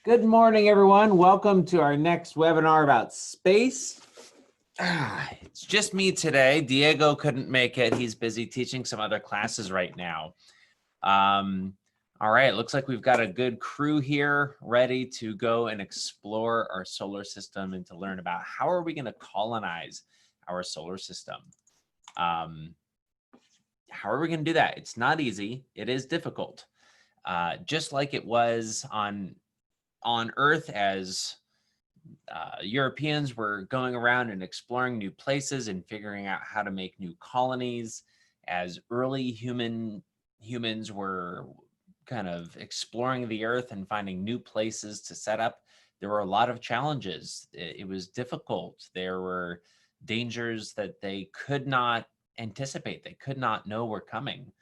Good morning, everyone. Welcome to our next webinar about space. It's just me today. Diego couldn't make it. He's busy teaching some other classes right now. All right, looks like we've got a good crew here ready to go and explore our solar system and to learn about how are we going to colonize our solar system. How are we going to do that? It's not easy. It is difficult. Just like it was on Earth as Europeans were going around and exploring new places and figuring out how to make new colonies, as early humans were kind of exploring the Earth and finding new places to set up. There were a lot of challenges. It was difficult. There were dangers that they could not anticipate. They could not know were coming.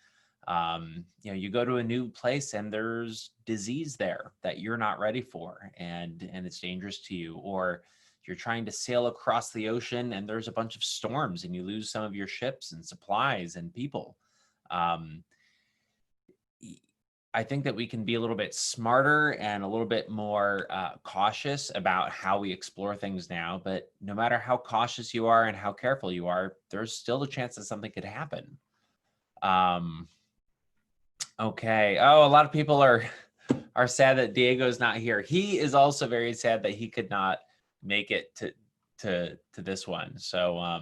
You go to a new place and there's disease there that you're not ready for, and it's dangerous to you. Or you're trying to sail across the ocean and there's a bunch of storms and you lose some of your ships and supplies and people. I think that we can be a little bit smarter and a little bit more cautious about how we explore things now. But no matter how cautious you are and how careful you are, there's still the chance that something could happen. Okay. Oh, a lot of people are sad that Diego's not here. He is also very sad that he could not make it to this one. So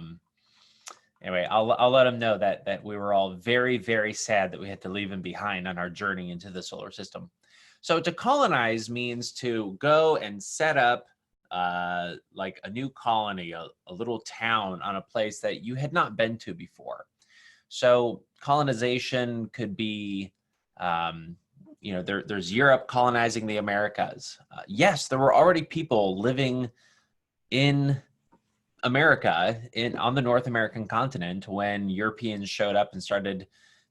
anyway, I'll let him know that we were all very, very sad that we had to leave him behind on our journey into the solar system. So to colonize means to go and set up like a new colony, a little town on a place that you had not been to before. So colonization could be, there's Europe colonizing the Americas. Yes, there were already people living in America, on the North American continent, when Europeans showed up and started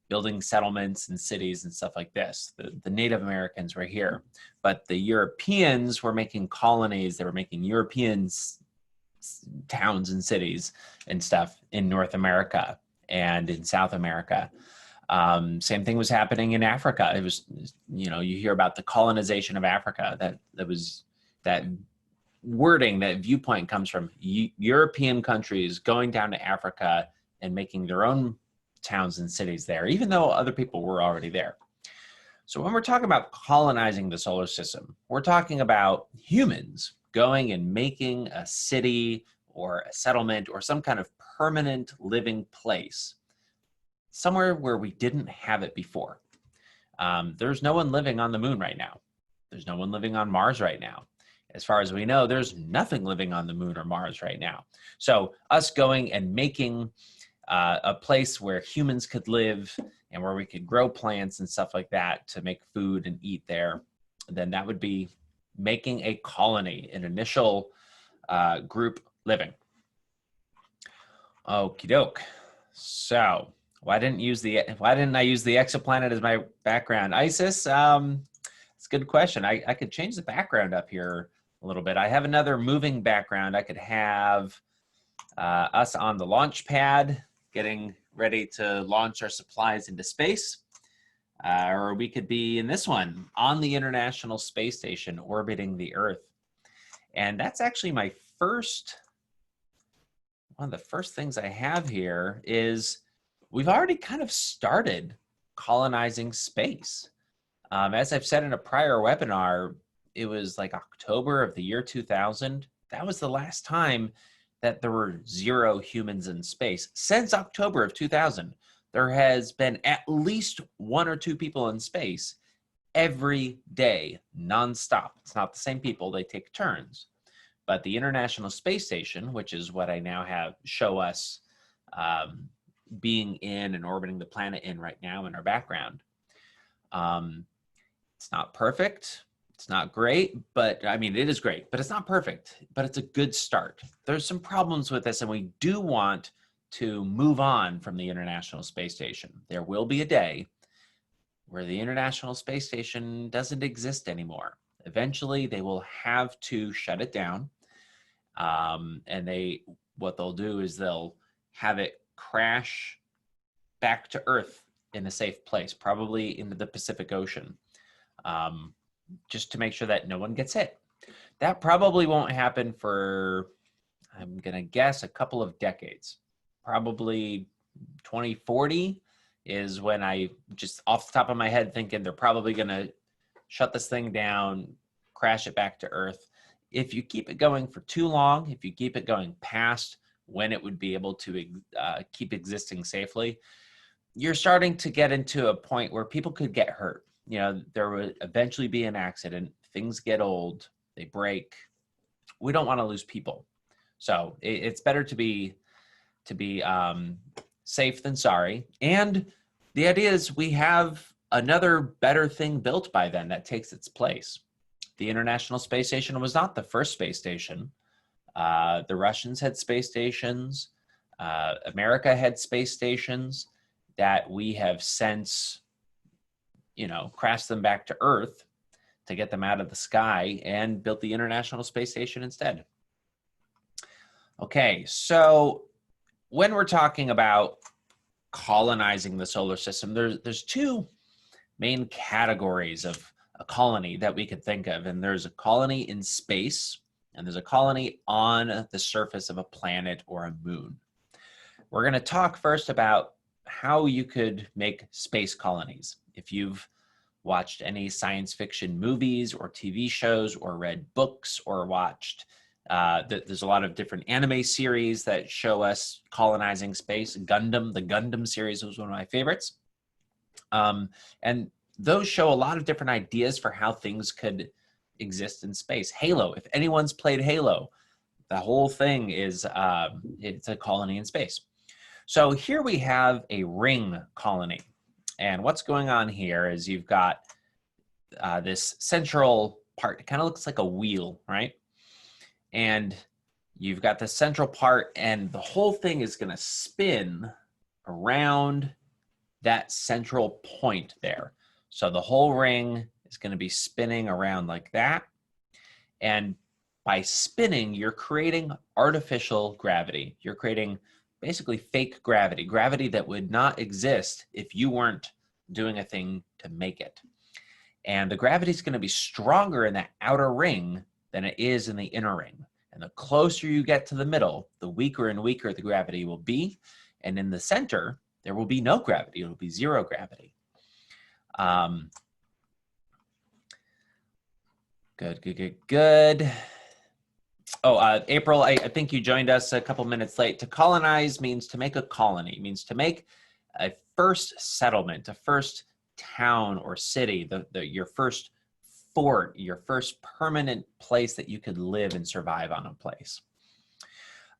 building settlements and cities and stuff like this. The Native Americans were here, but the Europeans were making colonies. They were making European towns and cities and stuff in North America and in South America. Same thing was happening in Africa. It was, you hear about the colonization of Africa. That wording, that viewpoint comes from European countries going down to Africa and making their own towns and cities there, even though other people were already there. So when we're talking about colonizing the solar system, we're talking about humans going and making a city or a settlement or some kind of permanent living place somewhere where we didn't have it before. There's no one living on the moon right now. There's no one living on Mars right now. As far as we know, there's nothing living on the moon or Mars right now. So us going and making a place where humans could live and where we could grow plants and stuff like that to make food and eat there, then that would be making a colony, an initial group living. Okie doke. So why didn't I use the exoplanet as my background? Isis, it's a good question. I could change the background up here a little bit. I have another moving background. I could have us on the launch pad getting ready to launch our supplies into space. Or we could be in this one on the International Space Station orbiting the Earth. And that's actually one of the first things I have here is we've already kind of started colonizing space. As I've said in a prior webinar, it was like October of the year 2000. That was the last time that there were 0 humans in space. Since October of 2000, there has been at least 1 or 2 people in space every day, nonstop. It's not the same people, they take turns. But the International Space Station, which is what I now show us being in and orbiting the planet in right now in our background. It's not perfect. It's not great, but I mean, it is great, but it's not perfect, but it's a good start. There's some problems with this, and we do want to move on from the International Space Station. There will be a day where the International Space Station doesn't exist anymore. Eventually, they will have to shut it down. And what they'll do is they'll have it crash back to Earth in a safe place, probably into the Pacific Ocean. just to make sure that no one gets hit. That probably won't happen for, I'm going to guess, a couple of decades. Probably 2040 is when I just off the top of my head thinking they're probably going to shut this thing down, crash it back to Earth. If you keep it going for too long, if you keep it going past when it would be able to keep existing safely, you're starting to get into a point where people could get hurt. You know, there would eventually be an accident. Things get old, they break. We don't want to lose people. So it's better to be safe than sorry. And the idea is we have another better thing built by then that takes its place. The International Space Station was not the first space station. The Russians had space stations. America had space stations that we have since, you know, crashed them back to Earth to get them out of the sky and built the International Space Station instead. Okay, so when we're talking about colonizing the solar system, there's two main categories of a colony that we could think of. And there's a colony in space, and there's a colony on the surface of a planet or a moon. We're going to talk first about how you could make space colonies. If you've watched any science fiction movies or TV shows or read books or watched, there's a lot of different anime series that show us colonizing space. Gundam, the Gundam series was one of my favorites. And those show a lot of different ideas for how things could exist in space. Halo, if anyone's played Halo, the whole thing is, it's a colony in space. So here we have a ring colony. And what's going on here is you've got this central part. It kind of looks like a wheel, right? And you've got the central part, and the whole thing is going to spin around that central point there. So the whole ring is going to be spinning around like that. And by spinning, you're creating artificial gravity. You're creating basically fake gravity, gravity that would not exist if you weren't doing a thing to make it. And the gravity is going to be stronger in that outer ring than it is in the inner ring. And the closer you get to the middle, the weaker and weaker the gravity will be. And in the center, there will be no gravity. It will be zero gravity. Good. Oh, April, I think you joined us a couple minutes late. To colonize means to make a colony, means to make a first settlement, a first town or city, your first fort, your first permanent place that you could live and survive on a place.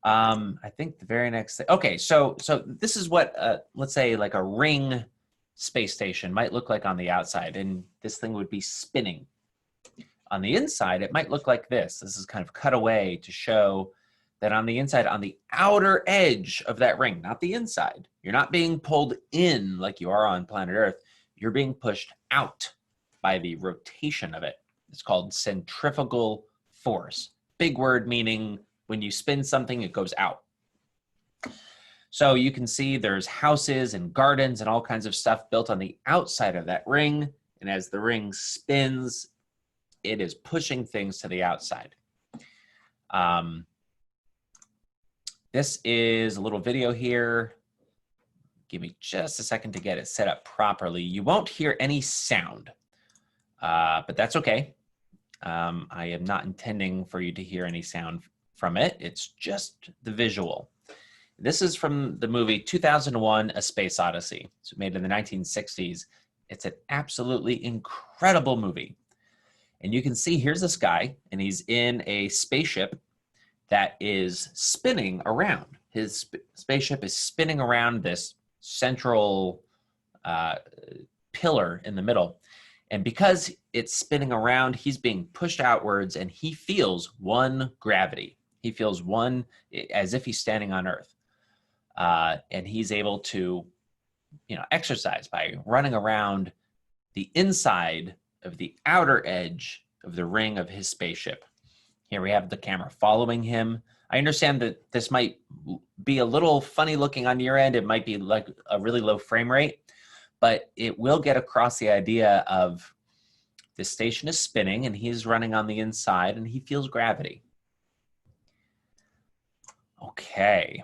I think the very next thing, okay, so this is what, let's say like a ring space station might look like on the outside, and this thing would be spinning. On the inside, it might look like this. This is kind of cut away to show that on the inside, on the outer edge of that ring, not the inside, you're not being pulled in like you are on planet Earth. You're being pushed out by the rotation of it. It's called centrifugal force. Big word meaning when you spin something, it goes out. So you can see there's houses and gardens and all kinds of stuff built on the outside of that ring. And as the ring spins, it is pushing things to the outside. This is a little video here. Give me just a second to get it set up properly. You won't hear any sound, but that's okay. I am not intending for you to hear any sound from it. It's just the visual. This is from the movie 2001, A Space Odyssey. It's made in the 1960s. It's an absolutely incredible movie. And you can see here's this guy, and he's in a spaceship that is spinning around. His spaceship is spinning around this central pillar in the middle. And because it's spinning around, he's being pushed outwards, and he feels one gravity. He feels one as if he's standing on Earth. And he's able to, exercise by running around the inside of the outer edge of the ring of his spaceship. Here we have the camera following him. I understand that this might be a little funny looking on your end. It might be like a really low frame rate, but it will get across the idea of This station is spinning and he's running on the inside and he feels gravity. Okay.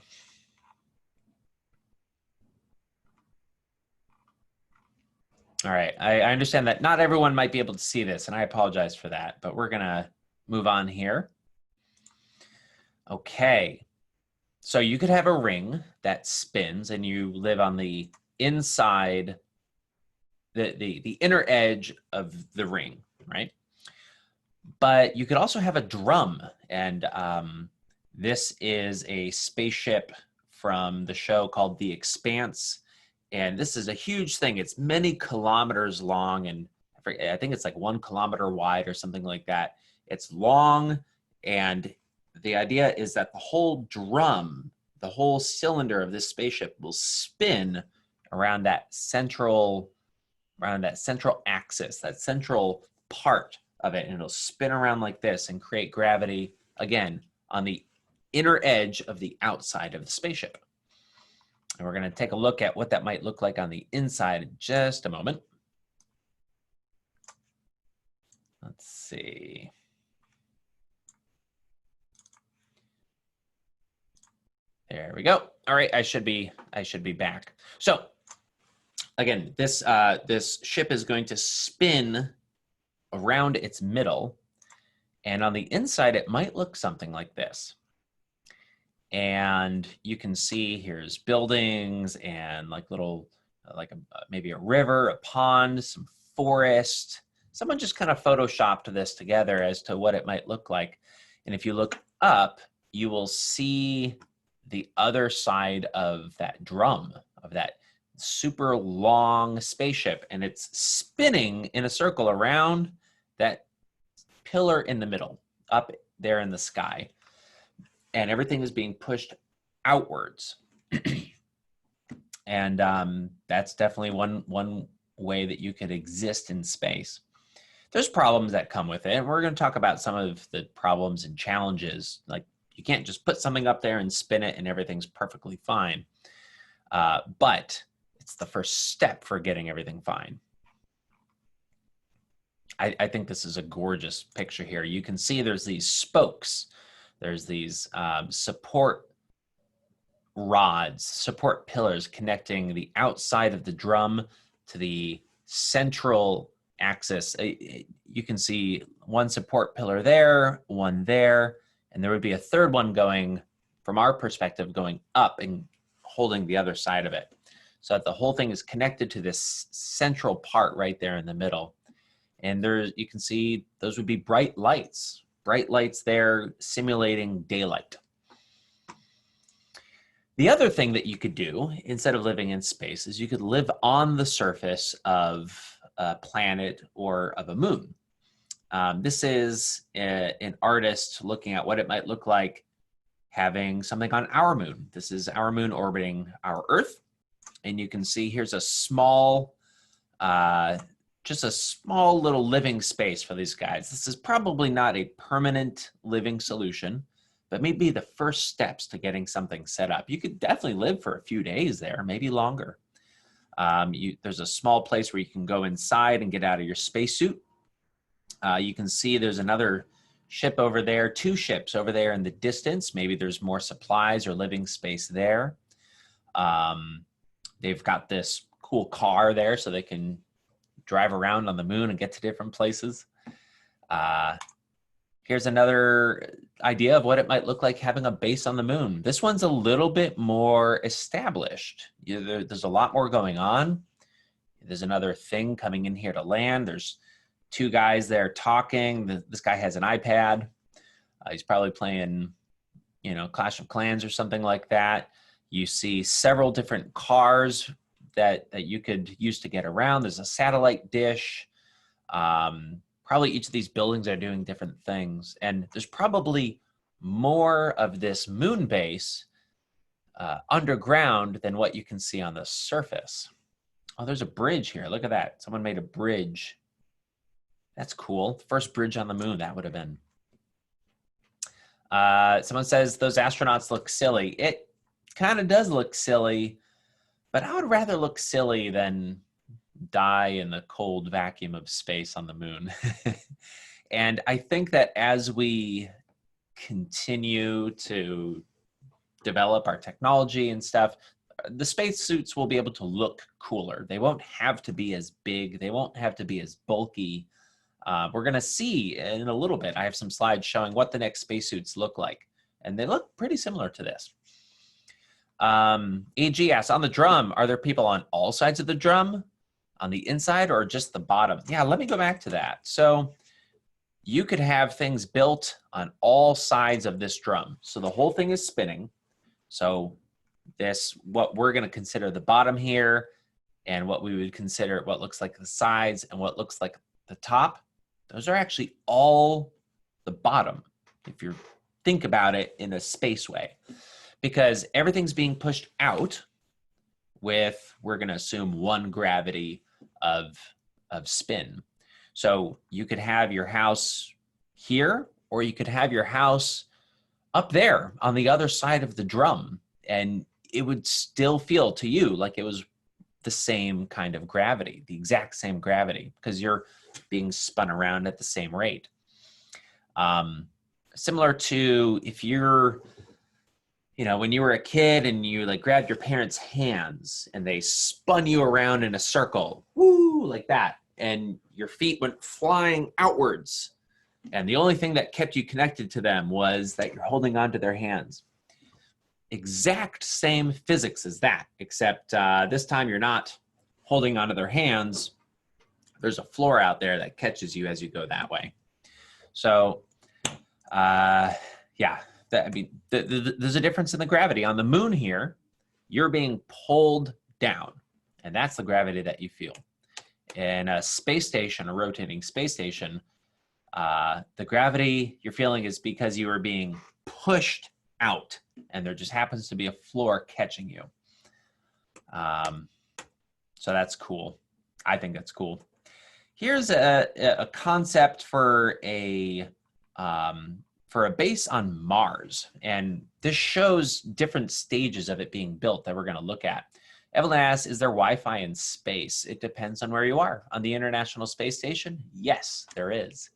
All right, I understand that not everyone might be able to see this, and I apologize for that, but we're gonna move on here. Okay, so you could have a ring that spins and you live on the inside, the inner edge of the ring, right? But you could also have a drum, and this is a spaceship from the show called The Expanse. And this is a huge thing. It's many kilometers long, and I think it's like 1 kilometer wide or something like that. It's long, and the idea is that the whole drum, the whole cylinder of this spaceship will spin around that central axis, that central part of it, and it'll spin around like this and create gravity, again, on the inner edge of the outside of the spaceship. And we're going to take a look at what that might look like on the inside in just a moment. Let's see. There we go. All right, I should be back. So again, this ship is going to spin around its middle, and on the inside it might look something like this. And you can see here's buildings and like little, maybe a river, a pond, some forest. Someone just kind of photoshopped this together as to what it might look like. And if you look up, you will see the other side of that drum, of that super long spaceship. And it's spinning in a circle around that pillar in the middle, up there in the sky. And everything is being pushed outwards. And that's definitely one way that you could exist in space. There's problems that come with it, and we're going to talk about some of the problems and challenges. Like, you can't just put something up there and spin it and everything's perfectly fine. But it's the first step for getting everything fine. I think this is a gorgeous picture here. You can see there's these spokes. There's these support rods, support pillars connecting the outside of the drum to the central axis. You can see one support pillar there, one there, and there would be a third one going, from our perspective, going up and holding the other side of it. So that the whole thing is connected to this central part right there in the middle. And you can see those would be bright lights there simulating daylight. The other thing that you could do instead of living in space is you could live on the surface of a planet or of a moon. This is an artist looking at what it might look like having something on our moon. This is our moon orbiting our Earth. And you can see here's a small, just a small little living space for these guys. This is probably not a permanent living solution, but maybe the first steps to getting something set up. You could definitely live for a few days there, maybe longer. There's a small place where you can go inside and get out of your spacesuit. You can see there's another ship over there, 2 ships over there in the distance. Maybe there's more supplies or living space there. They've got this cool car there so they can drive around on the moon and get to different places. Here's another idea of what it might look like having a base on the moon. This one's a little bit more established. There's a lot more going on. There's another thing coming in here to land. There's 2 guys there talking. This guy has an iPad. He's probably playing, Clash of Clans or something like that. You see several different cars that you could use to get around. There's a satellite dish. Probably each of these buildings are doing different things. And there's probably more of this moon base underground than what you can see on the surface. Oh, there's a bridge here. Look at that. Someone made a bridge. That's cool. First bridge on the moon, that would have been. Someone says those astronauts look silly. It kind of does look silly, but I would rather look silly than die in the cold vacuum of space on the moon. And I think that as we continue to develop our technology and stuff, the spacesuits will be able to look cooler. They won't have to be as big. They won't have to be as bulky. We're going to see in a little bit. I have some slides showing what the next spacesuits look like, and they look pretty similar to this. AG asks, on the drum, are there people on all sides of the drum, on the inside, or just the bottom? Yeah, let me go back to that. So you could have things built on all sides of this drum. So the whole thing is spinning. So this, what we're going to consider the bottom here, and what we would consider what looks like the sides and what looks like the top, those are actually all the bottom, if you think about it in a space way, because everything's being pushed out with, we're going to assume, one gravity of spin. So you could have your house here, or you could have your house up there on the other side of the drum, and it would still feel to you like it was the same kind of gravity, the exact same gravity, because you're being spun around at the same rate. Similar to if you're, you know, when you were a kid and you like grabbed your parents' hands and they spun you around in a circle, woo, like that, and your feet went flying outwards, and the only thing that kept you connected to them was that you're holding on to their hands. Exact same physics as that, except this time you're not holding onto their hands. There's a floor out there that catches you as you go that way. So, yeah, I mean, there's a difference in the gravity. On the moon here, you're being pulled down, and that's the gravity that you feel. In a space station, a rotating space station, the gravity you're feeling is because you are being pushed out, and there just happens to be a floor catching you. So that's cool. I think that's cool. Here's a concept for a base on Mars, and this shows different stages of it being built that we're going to look at. Evelyn asks, is there Wi-Fi in space? It depends on where you are. On the International Space Station, yes, there is.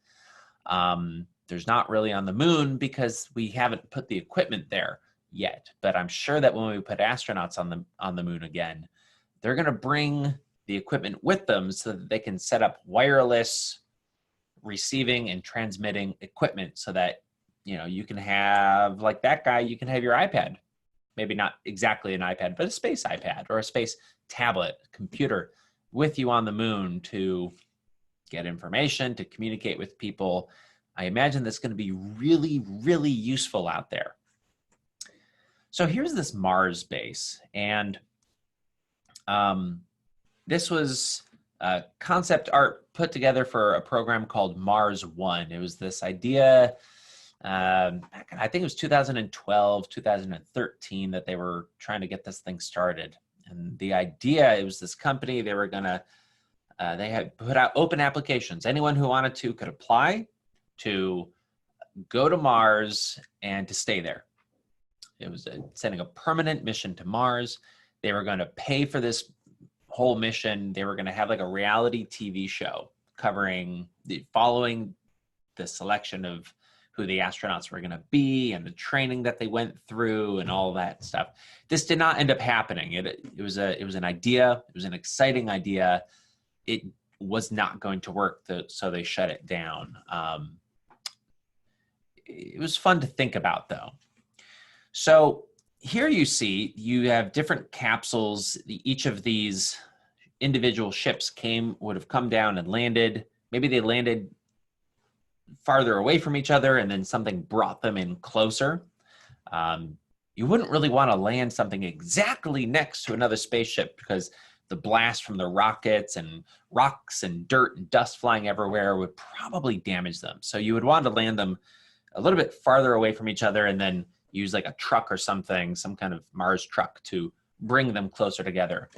There's not really on the moon because we haven't put the equipment there yet, but I'm sure that when we put astronauts on the moon again, they're going to bring the equipment with them so that they can set up wireless receiving and transmitting equipment, so that, you know, you can have, like that guy, you can have your iPad, maybe not exactly an iPad, but a space iPad or a space tablet computer with you on the moon to get information, to communicate with people. I imagine that's going to be really, really useful out there. So here's this Mars base, and this was concept art put together for a program called Mars One. It was this idea, I think it was 2012, 2013 that they were trying to get this thing started. And the idea, it was this company, they were gonna, they had put out open applications. Anyone who wanted to could apply to go to Mars and to stay there. It was sending a permanent mission to Mars. They were going to pay for this whole mission. They were going to have like a reality TV show covering following the selection of who the astronauts were going to be and the training that they went through and all that stuff. This did not end up happening. It was an idea. It was an exciting idea. It was not going to work, so they shut it down. It was fun to think about, though. So here you see you have different capsules. Each of these individual ships would have come down and landed. Maybe they landed farther away from each other, and then something brought them in closer. You wouldn't really want to land something exactly next to another spaceship, because the blast from the rockets and rocks and dirt and dust flying everywhere would probably damage them. So you would want to land them a little bit farther away from each other, and then use like a truck or something, some kind of Mars truck, to bring them closer together.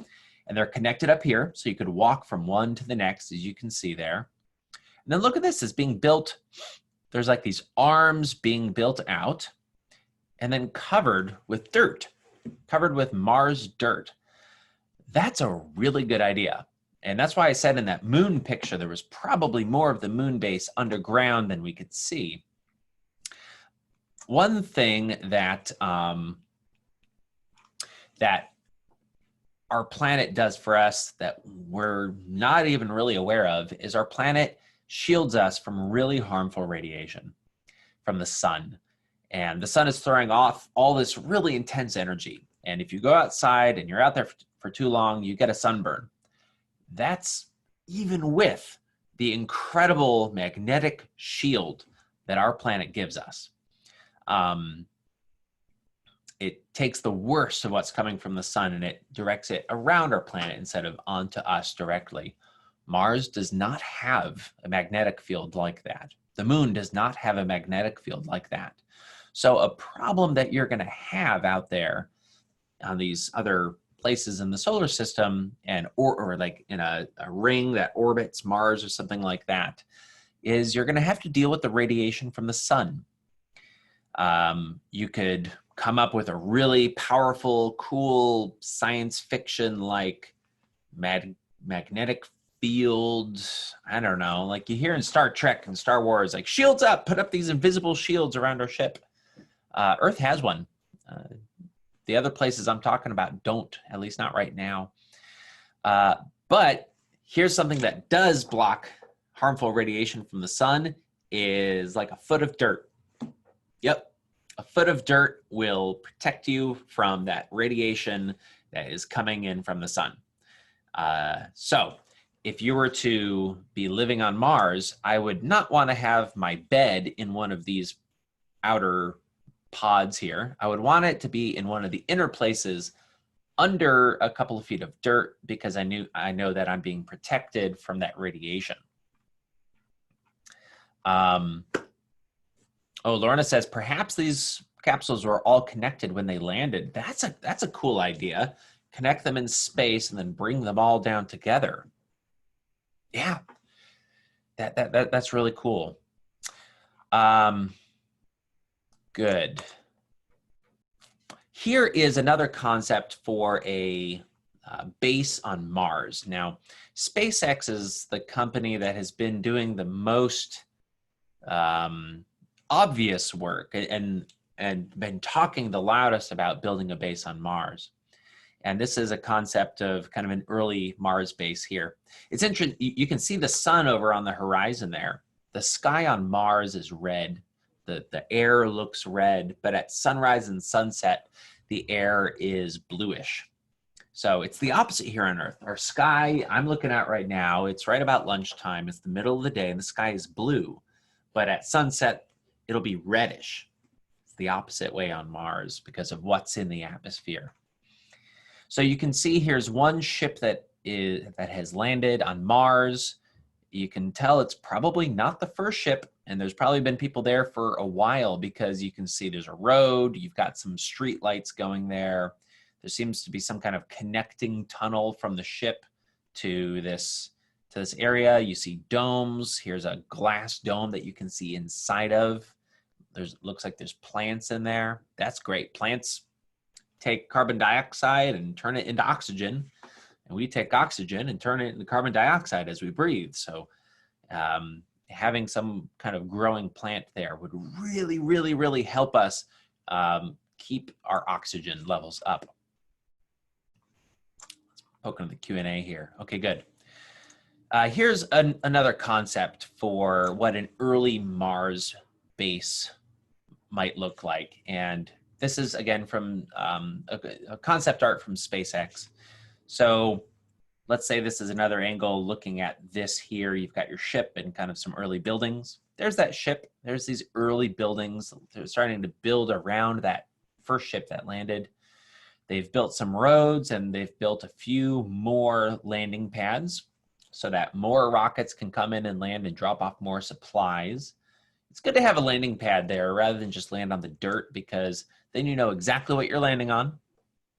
And they're connected up here, so you could walk from one to the next, as you can see there. And then look at this, it's being built. There's like these arms being built out and then covered with dirt, covered with Mars dirt. That's a really good idea. And that's why I said in that moon picture, there was probably more of the moon base underground than we could see. One thing that, that our planet does for us that we're not even really aware of is our planet shields us from really harmful radiation from the sun. And the sun is throwing off all this really intense energy. And if you go outside and you're out there for too long, you get a sunburn. That's even with the incredible magnetic shield that our planet gives us. It takes the worst of what's coming from the sun and it directs it around our planet instead of onto us directly. Mars does not have a magnetic field like that. The moon does not have a magnetic field like that. So a problem that you're going to have out there on these other places in the solar system and or like in a ring that orbits Mars or something like that is you're going to have to deal with the radiation from the sun. You could come up with a really powerful, cool science fiction like magnetic field. I don't know, like you hear in Star Trek and Star Wars, like shields up, put up these invisible shields around our ship. Earth has one. The other places I'm talking about don't, at least not right now. But here's something that does block harmful radiation from the sun is like a foot of dirt. Yep. A foot of dirt will protect you from that radiation that is coming in from the sun. So if you were to be living on Mars, I would not want to have my bed in one of these outer pods here. I would want it to be in one of the inner places under a couple of feet of dirt because I know that I'm being protected from that radiation. Oh, Lorna says, perhaps these capsules were all connected when they landed. That's a cool idea. Connect them in space and then bring them all down together. Yeah, that's really cool. Good. Here is another concept for a base on Mars. Now, SpaceX is the company that has been doing the most obvious work and been talking the loudest about building a base on Mars. And this is a concept of kind of an early Mars base here. It's interesting, you can see the sun over on the horizon there. The sky on Mars is red. The air looks red, but at sunrise and sunset, the air is bluish. So it's the opposite here on Earth. Our sky, I'm looking at right now, it's right about lunchtime. It's the middle of the day and the sky is blue. But at sunset, it'll be reddish. It's the opposite way on Mars because of what's in the atmosphere. So you can see here's one ship that has landed on Mars. You can tell it's probably not the first ship, and there's probably been people there for a while because you can see there's a road, you've got some street lights going there. There seems to be some kind of connecting tunnel from the ship to this area. You see domes. Here's a glass dome that you can see inside of. Looks like there's plants in there. That's great. Plants take carbon dioxide and turn it into oxygen. And we take oxygen and turn it into carbon dioxide as we breathe. So having some kind of growing plant there would really, really, really help us keep our oxygen levels up. Let's poke into the Q&A here. Okay, good. Here's another concept for what an early Mars base might look like. And this is, again, from a concept art from SpaceX. So let's say this is another angle looking at this here. You've got your ship and kind of some early buildings. There's that ship. There's these early buildings. They're starting to build around that first ship that landed. They've built some roads and they've built a few more landing pads so that more rockets can come in and land and drop off more supplies. It's good to have a landing pad there rather than just land on the dirt because then you know exactly what you're landing on.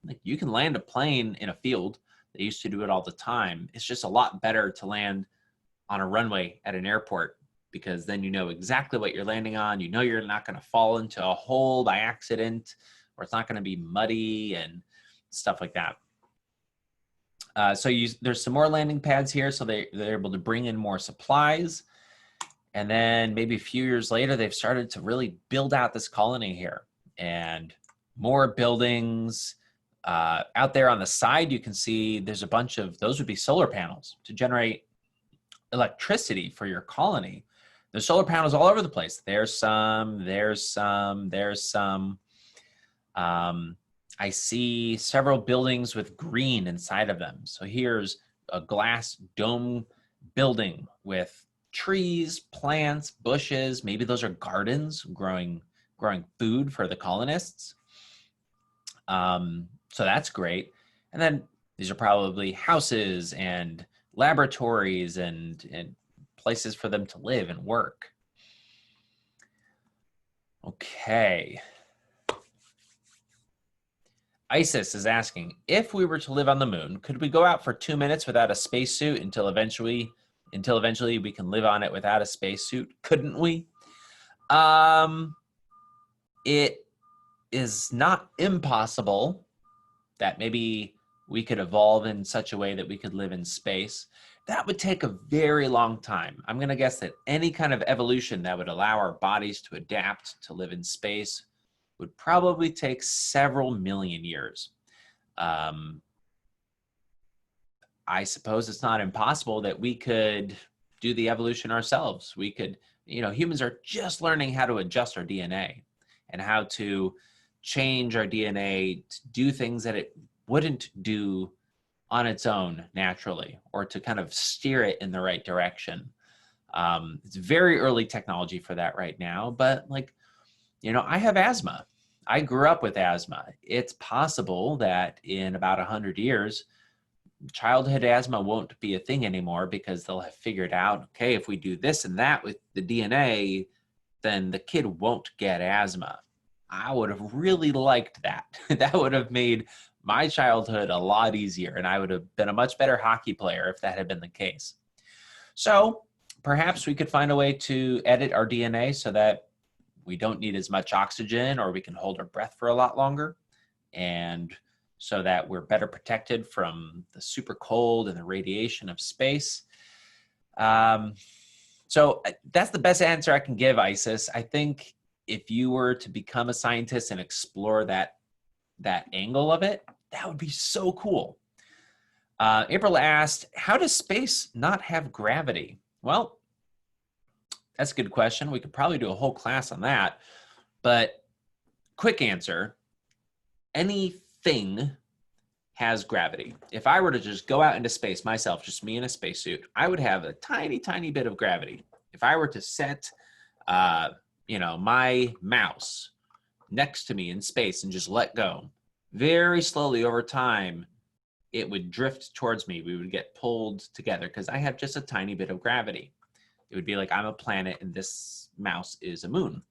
Like you can land a plane in a field. They used to do it all the time. It's just a lot better to land on a runway at an airport because then you know exactly what you're landing on. You know you're not going to fall into a hole by accident or it's not going to be muddy and stuff like that. There's some more landing pads here, so they're able to bring in more supplies. And then maybe a few years later, they've started to really build out this colony here. And more buildings. Out there on the side, you can see there's a bunch of, those would be solar panels to generate electricity for your colony. There's solar panels all over the place. There's some, there's some, there's some. I see several buildings with green inside of them. So here's a glass dome building with trees, plants, bushes. Maybe those are gardens growing food for the colonists. So that's great. And then these are probably houses and laboratories and places for them to live and work. Okay. Isis is asking, if we were to live on the moon, could we go out for 2 minutes without a spacesuit until eventually we can live on it without a spacesuit? Couldn't we? It is not impossible that maybe we could evolve in such a way that we could live in space. That would take a very long time. I'm going to guess that any kind of evolution that would allow our bodies to adapt to live in space would probably take several million years. I suppose it's not impossible that we could do the evolution ourselves. We could, humans are just learning how to adjust our DNA and how to change our DNA to do things that it wouldn't do on its own naturally, or to kind of steer it in the right direction. It's very early technology for that right now, but I have asthma. I grew up with asthma. It's possible that in about 100 years, childhood asthma won't be a thing anymore because they'll have figured out, okay, if we do this and that with the DNA, then the kid won't get asthma. I would have really liked that. That would have made my childhood a lot easier, and I would have been a much better hockey player if that had been the case. So perhaps we could find a way to edit our DNA so that we don't need as much oxygen, or we can hold our breath for a lot longer, and so that we're better protected from the super cold and the radiation of space. So that's the best answer I can give, Isis. I think if you were to become a scientist and explore that angle of it, that would be so cool. April asked, how does space not have gravity? Well, that's a good question. We could probably do a whole class on that, but quick answer, anything has gravity. If I were to just go out into space myself, just me in a spacesuit, I would have a tiny, tiny bit of gravity. If I were to set, my mouse next to me in space and just let go, very slowly over time, it would drift towards me. We would get pulled together because I have just a tiny bit of gravity. It would be like I'm a planet and this mouse is a moon.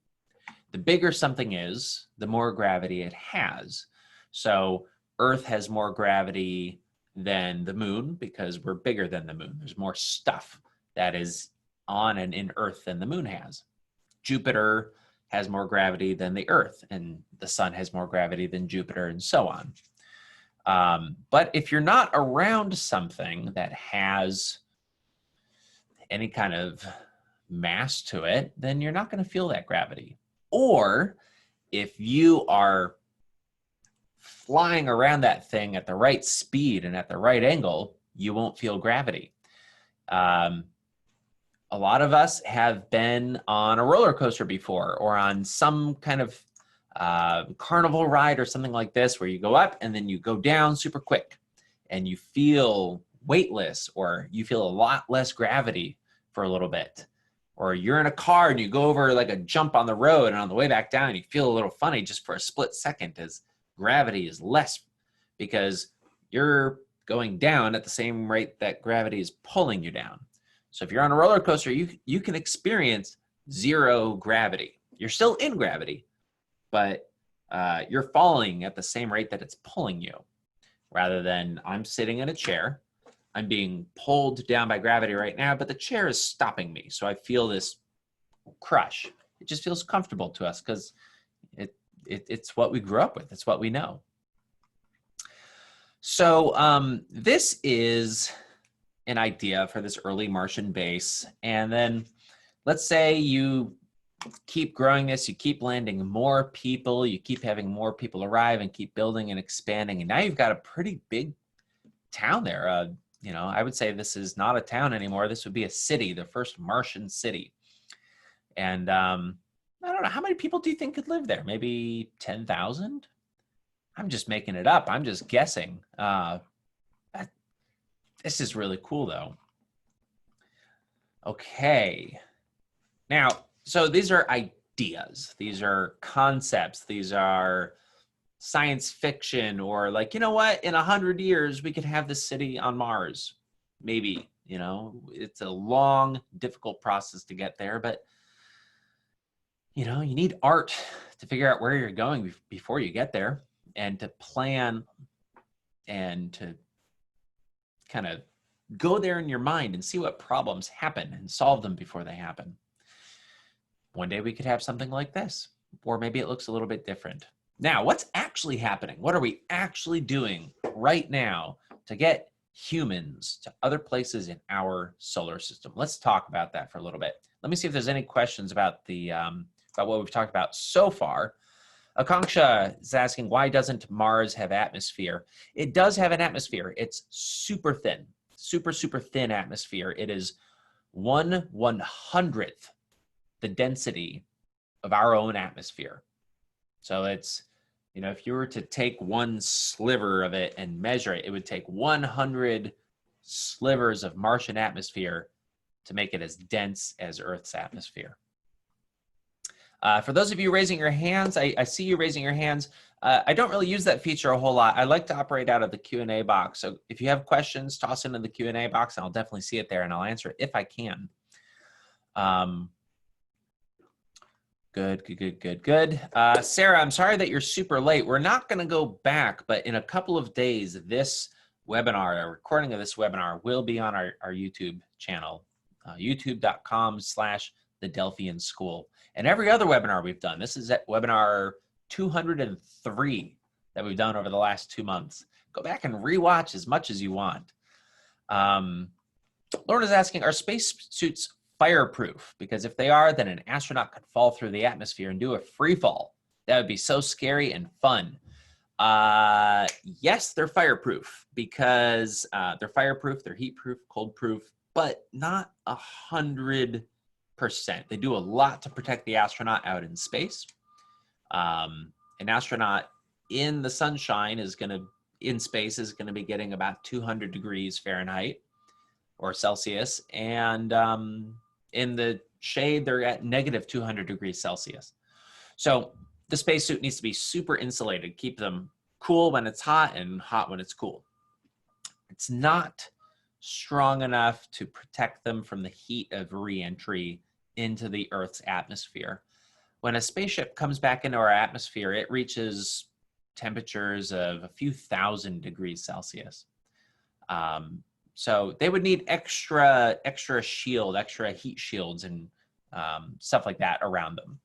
The bigger something is, the more gravity it has. So Earth has more gravity than the moon because we're bigger than the moon. There's more stuff that is on and in Earth than the moon has. Jupiter has more gravity than the Earth, and the sun has more gravity than Jupiter, and so on. But if you're not around something that has any kind of mass to it, then you're not going to feel that gravity. Or if you are flying around that thing at the right speed and at the right angle, you won't feel gravity. A lot of us have been on a roller coaster before, or on some kind of carnival ride or something like this, where you go up and then you go down super quick and you feel weightless, or you feel a lot less gravity for a little bit. Or you're in a car and you go over like a jump on the road, and on the way back down you feel a little funny just for a split second, as gravity is less because you're going down at the same rate that gravity is pulling you down. So if you're on a roller coaster, you can experience zero gravity. You're still in gravity, but you're falling at the same rate that it's pulling you, rather than I'm sitting in a chair. I'm being pulled down by gravity right now, but the chair is stopping me. So I feel this crush. It just feels comfortable to us because it's what we grew up with. It's what we know. So this is an idea for this early Martian base. And then let's say you keep growing this, you keep landing more people, you keep having more people arrive and keep building and expanding. And now you've got a pretty big town there. You know, I would say this is not a town anymore. This would be a city, the first Martian city. And I don't know, how many people do you think could live there? Maybe 10,000? I'm just making it up. I'm just guessing. This is really cool, though. Okay. Now, so these are ideas. These are concepts. These are science fiction, or like, you know what? In 100 years, we could have this city on Mars. Maybe, you know, it's a long, difficult process to get there, but you know, you need art to figure out where you're going before you get there, and to plan and to kind of go there in your mind and see what problems happen and solve them before they happen. One day we could have something like this, or maybe it looks a little bit different. Now, what's actually happening? What are we actually doing right now to get humans to other places in our solar system? Let's talk about that for a little bit. Let me see if there's any questions about the about what we've talked about so far. Akanksha is asking, why doesn't Mars have atmosphere? It does have an atmosphere. It's super thin, super thin atmosphere. It is 1/100th the density of our own atmosphere. So it's, you know, if you were to take one sliver of it and measure it, it would take 100 slivers of Martian atmosphere to make it as dense as Earth's atmosphere. For those of you raising your hands, I see you raising your hands. I don't really use that feature a whole lot. I like to operate out of the Q&A box. So if you have questions, toss it in the Q&A box, and I'll definitely see it there, and I'll answer it if I can. Good. Sarah, I'm sorry that you're super late. We're not going to go back, but in a couple of days, this webinar, a recording of this webinar, will be on our YouTube channel, youtube.com/the Delphian School. And every other webinar we've done, this is at webinar 203 that we've done over the last 2 months. Go back and rewatch as much as you want. Lauren is asking, are spacesuits fireproof? Because if they are, then an astronaut could fall through the atmosphere and do a free fall. That would be so scary and fun. Yes, they're fireproof, because they're fireproof, they're heat-proof, cold-proof, but not 100%. They do a lot to protect the astronaut out in space. An astronaut in the sunshine in space is going to be getting about 200 degrees Fahrenheit or Celsius, and in the shade, they're at negative 200 degrees Celsius. So the spacesuit needs to be super insulated, keep them cool when it's hot and hot when it's cool. It's not strong enough to protect them from the heat of re-entry into the Earth's atmosphere. When a spaceship comes back into our atmosphere, it reaches temperatures of a few thousand degrees Celsius. So they would need extra shield, extra heat shields and stuff like that around them.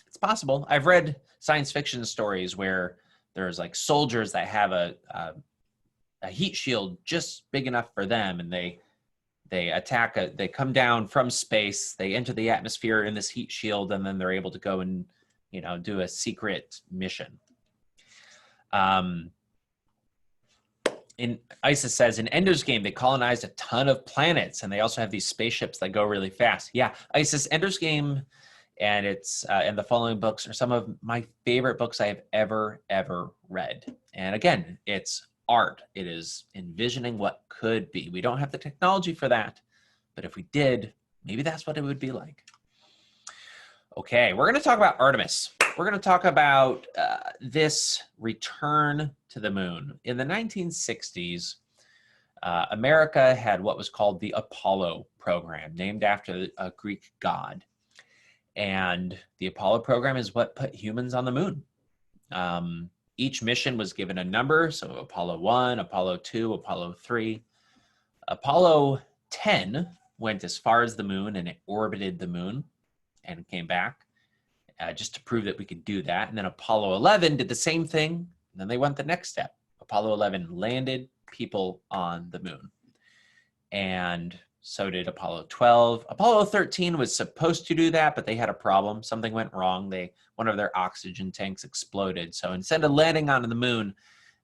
It's possible. I've read science fiction stories where there's like soldiers that have a heat shield just big enough for them, and they they come down from space, they enter the atmosphere in this heat shield, and then they're able to go and, you know, do a secret mission. Isis says, in Ender's Game, they colonized a ton of planets, and they also have these spaceships that go really fast. Yeah, Isis, Ender's Game and and the following books are some of my favorite books I have ever read. And again, it's art. It is envisioning what could be. We don't have the technology for that, but if we did, maybe that's what it would be like. Okay, we're going to talk about Artemis. We're going to talk about this return to the moon. In the 1960s, America had what was called the Apollo program, named after a Greek god. And the Apollo program is what put humans on the moon. Each mission was given a number, so Apollo 1, Apollo 2, Apollo 3. Apollo 10 went as far as the moon, and it orbited the moon and came back just to prove that we could do that. And then Apollo 11 did the same thing, and then they went the next step. Apollo 11 landed people on the moon. And so did Apollo 12. Apollo 13 was supposed to do that, but they had a problem. Something went wrong. One of their oxygen tanks exploded. So instead of landing on the moon,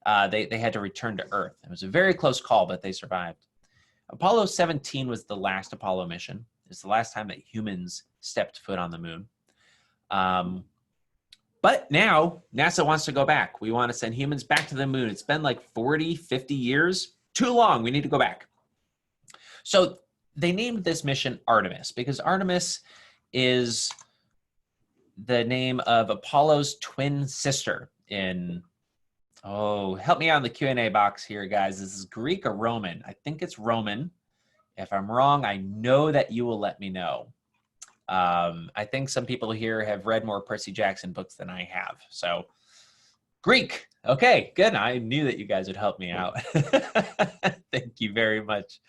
they had to return to Earth. It was a very close call, but they survived. Apollo 17 was the last Apollo mission. It's the last time that humans stepped foot on the moon. But now NASA wants to go back. We want to send humans back to the moon. It's been like 40, 50 years. Too long. We need to go back. So they named this mission Artemis because Artemis is the name of Apollo's twin sister in, oh, help me out in the Q&A box here, guys. This is Greek or Roman? I think it's Roman. If I'm wrong, I know that you will let me know. I think some people here have read more Percy Jackson books than I have. So Greek. Okay, good. I knew that you guys would help me out. Thank you very much.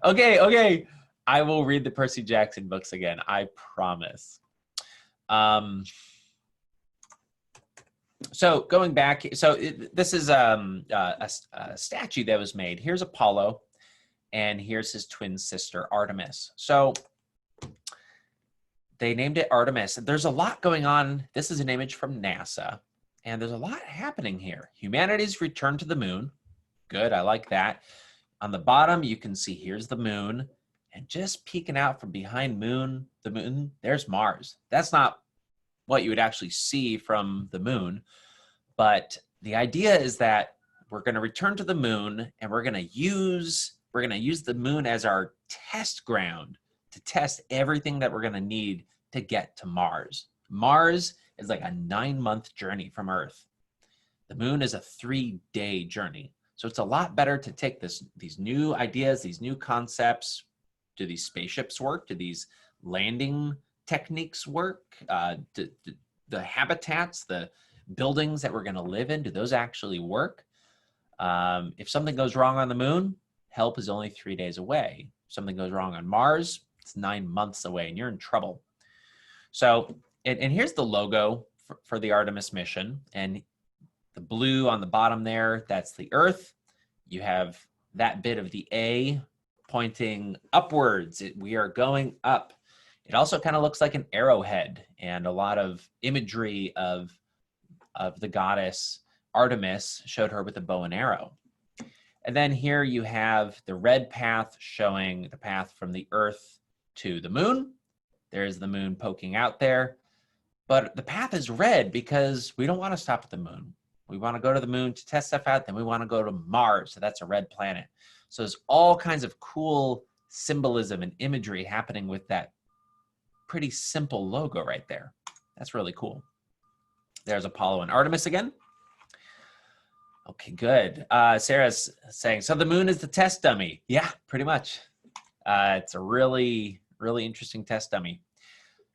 Okay. I will read the Percy Jackson books again. I promise. So going back, this is a statue that was made. Here's Apollo, and here's his twin sister, Artemis. So they named it Artemis. There's a lot going on. This is an image from NASA, and there's a lot happening here. Humanity's returned to the moon. Good, I like that. On the bottom, you can see here's the moon, and just peeking out from behind the moon, there's Mars. That's not what you would actually see from the moon, but the idea is that we're going to return to the moon, and we're going to use the moon as our test ground to test everything that we're going to need to get to Mars. Mars is like a 9-month journey from Earth. The moon is a 3-day journey. So it's a lot better to take these new ideas, these new concepts. Do these spaceships work? Do these landing techniques work? Do the habitats, the buildings that we're going to live in, do those actually work? If something goes wrong on the moon, help is only 3 days away. If something goes wrong on Mars, it's 9 months away, and you're in trouble. So, and here's the logo for the Artemis mission, and the blue on the bottom there, that's the Earth. You have that bit of the A pointing upwards. We are going up. It also kind of looks like an arrowhead, and a lot of imagery of the goddess Artemis showed her with a bow and arrow. And then here you have the red path showing the path from the Earth to the moon. There's the moon poking out there. But the path is red because we don't want to stop at the moon. We want to go to the moon to test stuff out. Then we want to go to Mars. So that's a red planet. So there's all kinds of cool symbolism and imagery happening with that pretty simple logo right there. That's really cool. There's Apollo and Artemis again. Okay, good. Sarah's saying, so the moon is the test dummy. Yeah, pretty much. It's a really, really interesting test dummy.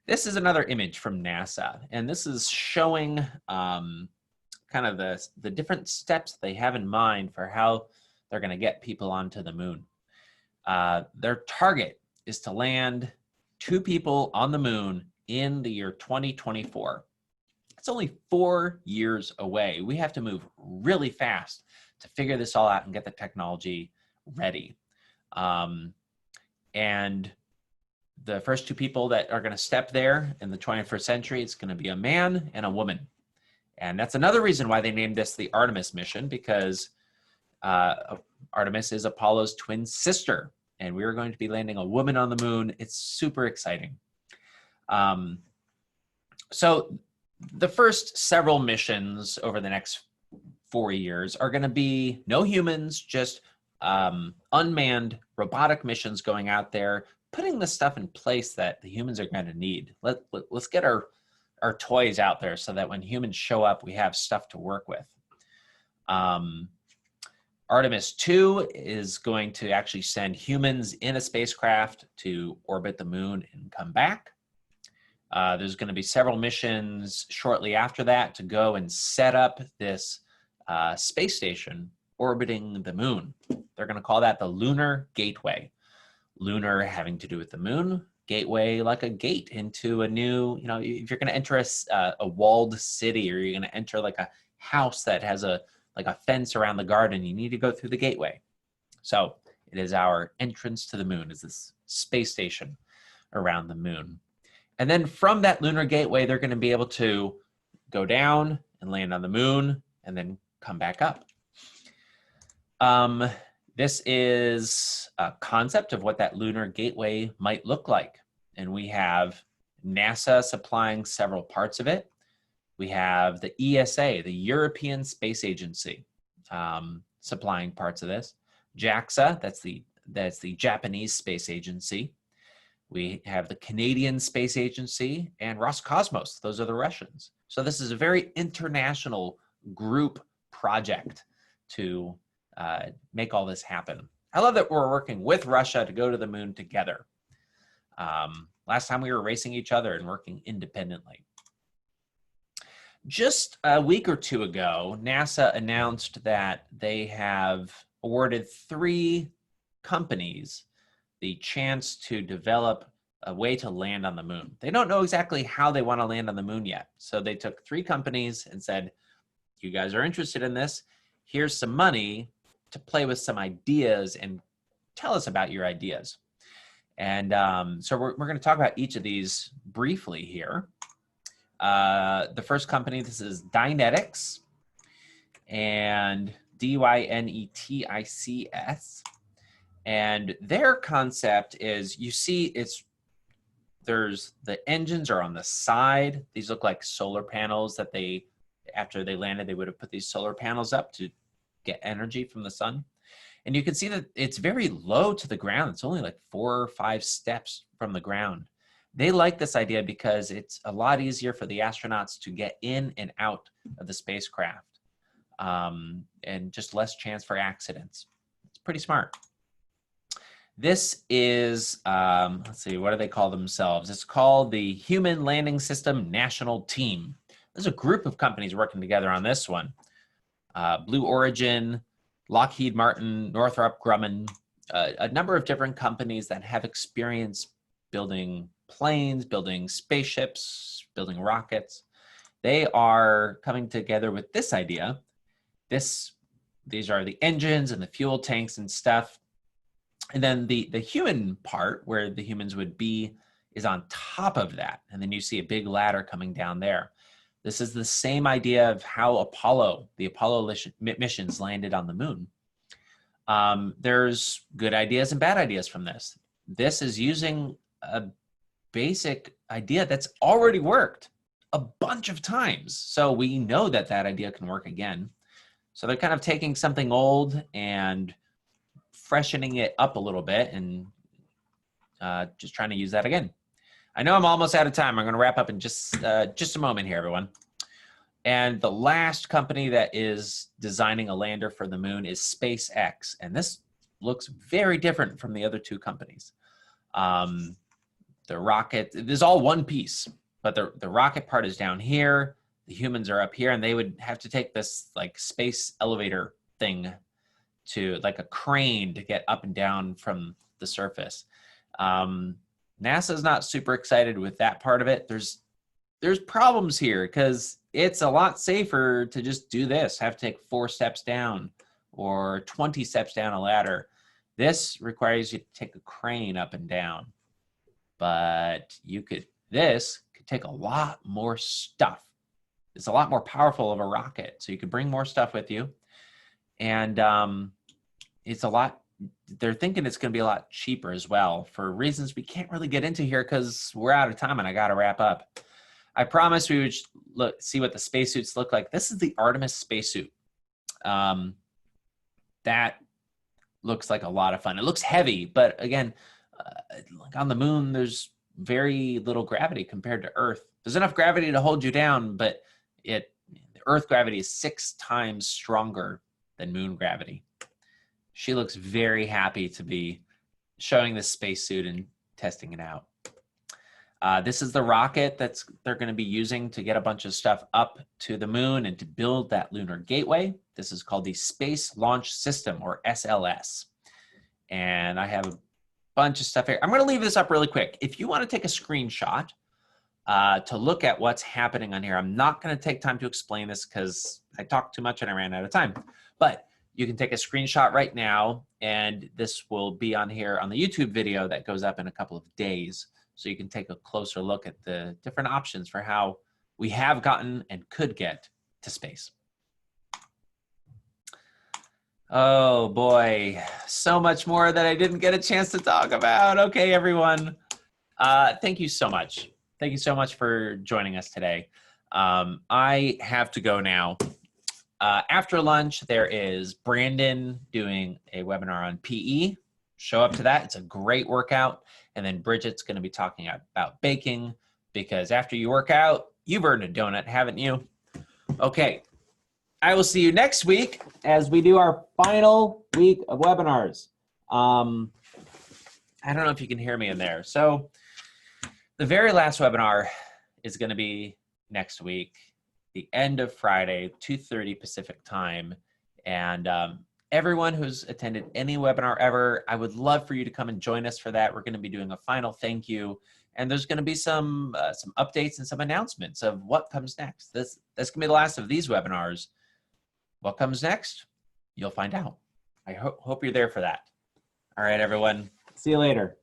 This is another image from NASA, and this is showing kind of the different steps they have in mind for how they're going to get people onto the moon. Their target is to land 2 people on the moon in the year 2024. It's only 4 years away. We have to move really fast to figure this all out and get the technology ready. And the first 2 people that are going to step there in the 21st century, it's going to be a man and a woman. And that's another reason why they named this the Artemis mission, because Artemis is Apollo's twin sister, and we're going to be landing a woman on the moon. It's super exciting. So the first several missions over the next 4 years are going to be no humans, just unmanned robotic missions going out there, putting the stuff in place that the humans are going to need. Let's get our toys out there so that when humans show up, we have stuff to work with. Artemis 2 is going to actually send humans in a spacecraft to orbit the moon and come back. There's going to be several missions shortly after that to go and set up this space station orbiting the moon. They're going to call that the Lunar Gateway. Lunar having to do with the moon, gateway like a gate into a new, if you're going to enter a walled city, or you're going to enter like a house that has a like a fence around the garden. You need to go through the gateway. So it is our entrance to the moon, is this space station around the moon. And then from that lunar gateway, they're going to be able to go down and land on the moon and then come back up. This is a concept of what that lunar gateway might look like. And we have NASA supplying several parts of it. We have the ESA, the European Space Agency, supplying parts of this. JAXA, that's the Japanese Space Agency. We have the Canadian Space Agency and Roscosmos. Those are the Russians. So this is a very international group project to make all this happen. I love that we're working with Russia to go to the moon together. Last time we were racing each other and working independently. Just a week or two ago, NASA announced that they have awarded 3 companies the chance to develop a way to land on the moon. They don't know exactly how they want to land on the moon yet. So they took 3 companies and said, you guys are interested in this. Here's some money to play with some ideas and tell us about your ideas. And so we're going to talk about each of these briefly here. The first company, this is Dynetics, and Dynetics. And their concept is, you see, there's the engines are on the side. These look like solar panels that after they landed, they would have put these solar panels up to get energy from the sun. And you can see that it's very low to the ground. It's only like 4 or 5 steps from the ground. They like this idea because it's a lot easier for the astronauts to get in and out of the spacecraft, and just less chance for accidents. It's pretty smart. This is, let's see, what do they call themselves? It's called the Human Landing System National Team. There's a group of companies working together on this one. Blue Origin, Lockheed Martin, Northrop Grumman, a number of different companies that have experience building planes, building spaceships, building rockets. They are coming together with this idea. These are the engines and the fuel tanks and stuff. And then the human part, where the humans would be, is on top of that. And then you see a big ladder coming down there. This is the same idea of how the Apollo missions landed on the moon. There's good ideas and bad ideas from this. This is using a basic idea that's already worked a bunch of times. So we know that that idea can work again. So they're kind of taking something old and freshening it up a little bit and just trying to use that again. I know I'm almost out of time. I'm going to wrap up in just a moment here, everyone. And the last company that is designing a lander for the moon is SpaceX. And this looks very different from the other 2 companies. The rocket, this is all one piece, but the rocket part is down here. The humans are up here, and they would have to take this like space elevator thing to like a crane to get up and down from the surface. NASA's not super excited with that part of it. There's problems here because it's a lot safer to just do this, have to take 4 steps down or 20 steps down a ladder. This requires you to take a crane up and down. But this could take a lot more stuff. It's a lot more powerful of a rocket. So you could bring more stuff with you. And they're thinking it's going to be a lot cheaper as well for reasons we can't really get into here because we're out of time and I got to wrap up. I promised we would see what the spacesuits look like. This is the Artemis Spacesuit. That looks like a lot of fun. It looks heavy, but again, like on the moon, there's very little gravity compared to Earth. There's enough gravity to hold you down, but the Earth gravity is 6 times stronger than moon gravity. She looks very happy to be showing this spacesuit and testing it out. This is the rocket they're going to be using to get a bunch of stuff up to the moon and to build that Lunar Gateway. This is called the Space Launch System, or SLS. And I have a bunch of stuff here. I'm going to leave this up really quick. If you want to take a screenshot to look at what's happening on here. I'm not going to take time to explain this because I talked too much and I ran out of time. But you can take a screenshot right now, and this will be on here on the YouTube video that goes up in a couple of days. So you can take a closer look at the different options for how we have gotten and could get to space. Oh boy, so much more that I didn't get a chance to talk about. Okay, everyone. Thank you so much. Thank you so much for joining us today. I have to go now. After lunch, there is Brandon doing a webinar on PE. Show up to that. It's a great workout. And then Bridget's going to be talking about baking, because after you work out, you've earned a donut, haven't you? Okay. I will see you next week as we do our final week of webinars. I don't know if you can hear me in there. So the very last webinar is going to be next week, the end of Friday, 2:30 Pacific time. And everyone who's attended any webinar ever, I would love for you to come and join us for that. We're going to be doing a final thank you. And there's going to be some updates and some announcements of what comes next. That's going to be the last of these webinars. What comes next? You'll find out. I hope you're there for that. All right, everyone. See you later.